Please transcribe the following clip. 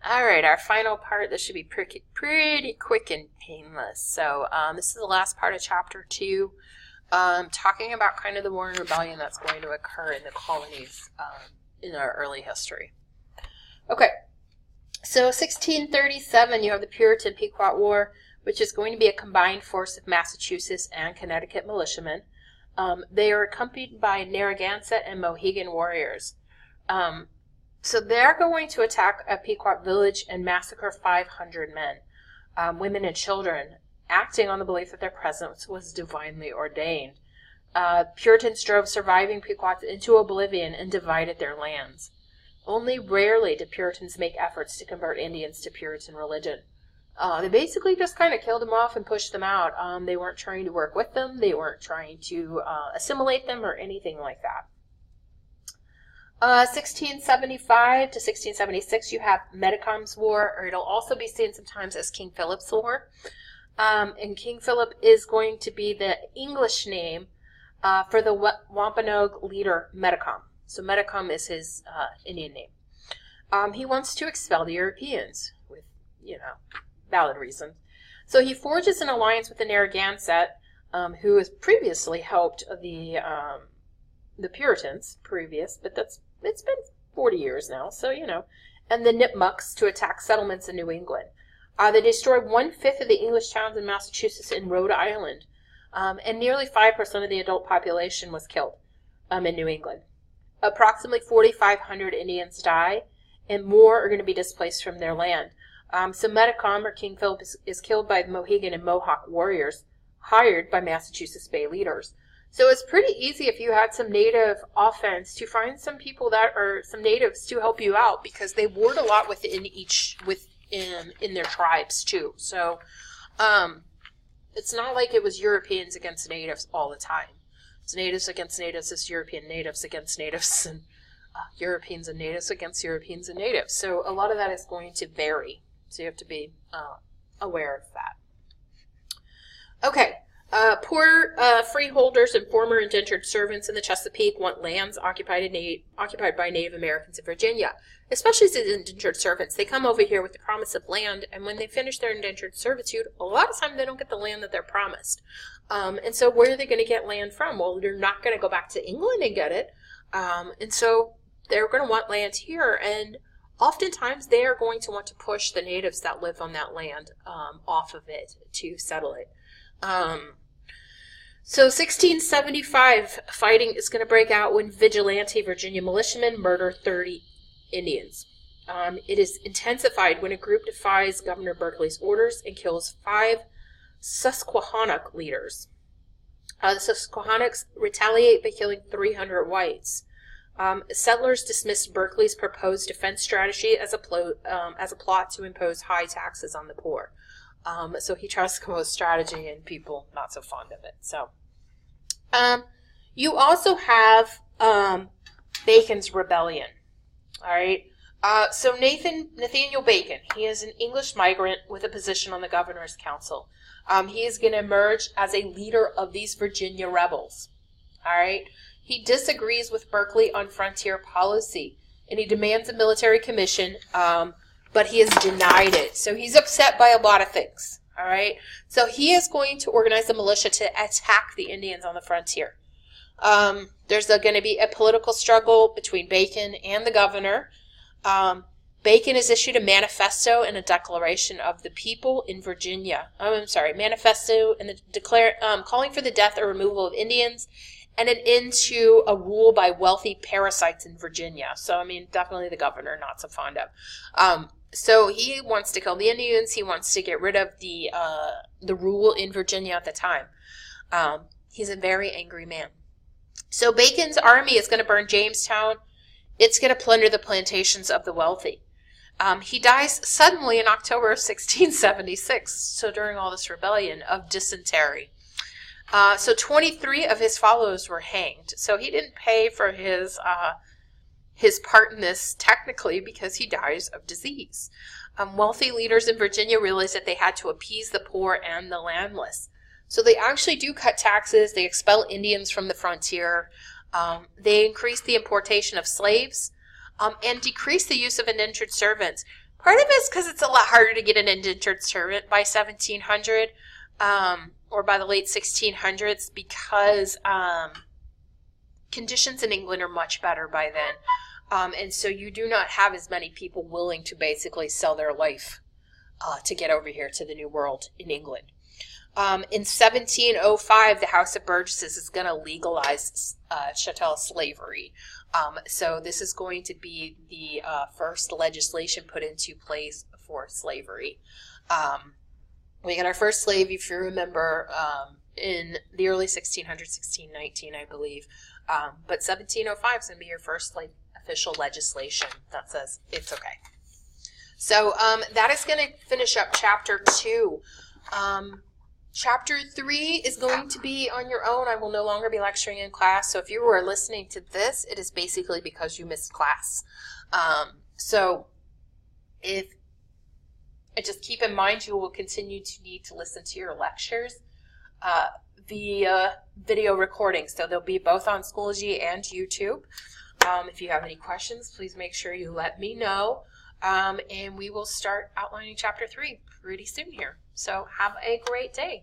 All right, our final part. This should be pretty quick and painless. So this is the last part of Chapter 2, talking about kind of the war and rebellion that's going to occur in the colonies in our early history. Okay, so 1637, you have the Puritan-Pequot War, which is going to be a combined force of Massachusetts and Connecticut militiamen. They are accompanied by Narragansett and Mohegan warriors. So they're going to attack a Pequot village and massacre 500 men, women and children, acting on the belief that their presence was divinely ordained. Puritans drove surviving Pequots into oblivion and divided their lands. Only rarely did Puritans make efforts to convert Indians to Puritan religion. They basically just kind of killed them off and pushed them out. They weren't trying to work with them. They weren't trying to assimilate them or anything like that. 1675 to 1676, you have Metacom's War, or it'll also be seen sometimes as King Philip's War. And King Philip is going to be the English name for the Wampanoag leader Metacom. So Metacom is his Indian name. He wants to expel the Europeans with, valid reasons. So he forges an alliance with the Narragansett, who has previously helped the Puritans but it's been 40 years now, so and the Nipmucks to attack settlements in New England. They destroyed 1/5 of the English towns in Massachusetts and Rhode Island, and nearly 5% of the adult population was killed in New England. Approximately 4,500 Indians die, and more are going to be displaced from their land. So Metacom, or King Philip, is killed by Mohegan and Mohawk warriors hired by Massachusetts Bay leaders. So it's pretty easy if you had some native offense to find some people that are some natives to help you out, because they warred a lot within their tribes too. So it's not like it was Europeans against natives all the time. It's natives against natives, it's European natives against natives, and Europeans and natives against Europeans and natives. So a lot of that is going to vary. So you have to be aware of that. Okay. Poor freeholders and former indentured servants in the Chesapeake want lands occupied by Native Americans in Virginia, especially as indentured servants. They come over here with the promise of land, and when they finish their indentured servitude, a lot of times they don't get the land that they're promised. And so where are they going to get land from? Well, they're not going to go back to England and get it. And so they're going to want land here, and oftentimes they are going to want to push the natives that live on that land off of it to settle it. So 1675, fighting is going to break out when vigilante Virginia militiamen murder 30 Indians. It is intensified when a group defies Governor Berkeley's orders and kills 5 Susquehannock leaders. The Susquehannocks retaliate by killing 300 whites. Settlers dismissed Berkeley's proposed defense strategy as a plot to impose high taxes on the poor. So he tries to come up with strategy, and people not so fond of it. So, you also have Bacon's Rebellion. All right. So Nathaniel Bacon, he is an English migrant with a position on the Governor's Council. He is going to emerge as a leader of these Virginia rebels. All right. He disagrees with Berkeley on frontier policy, and he demands a military commission. But he has denied it. So he's upset by a lot of things, all right? So he is going to organize a militia to attack the Indians on the frontier. There's going to be a political struggle between Bacon and the governor. Bacon has issued a manifesto and a declaration of the people in Virginia. Manifesto and calling for the death or removal of Indians, and an end to a rule by wealthy parasites in Virginia. So, definitely the governor, not so fond of. So he wants to kill the Indians. He wants to get rid of the rule in Virginia at the time. He's a very angry man. So Bacon's army is going to burn Jamestown. It's going to plunder the plantations of the wealthy. He dies suddenly in October of 1676, so during all this rebellion, of dysentery. So 23 of his followers were hanged. So he didn't pay for his part in this technically, because he dies of disease. Wealthy leaders in Virginia realized that they had to appease the poor and the landless. So they actually do cut taxes. They expel Indians from the frontier. They increase the importation of slaves and decrease the use of indentured servants. Part of it is because it's a lot harder to get an indentured servant by 1700 or by the late 1600s because conditions in England are much better by then. And so you do not have as many people willing to basically sell their life to get over here to the New World in England. In 1705, the House of Burgesses is going to legalize chattel slavery. So this is going to be the first legislation put into place for slavery. We got our first slave, if you remember, in the early 1600s, 1619, I believe. But 1705 is going to be your first official legislation that says it's okay. So that is going to finish up Chapter 2. Chapter 3 is going to be on your own. I will no longer be lecturing in class. So if you were listening to this, it is basically because you missed class. So just keep in mind you will continue to need to listen to your lectures via video recordings. So they'll be both on Schoology and YouTube. If you have any questions, please make sure you let me know. And we will start outlining Chapter 3 pretty soon here. So have a great day.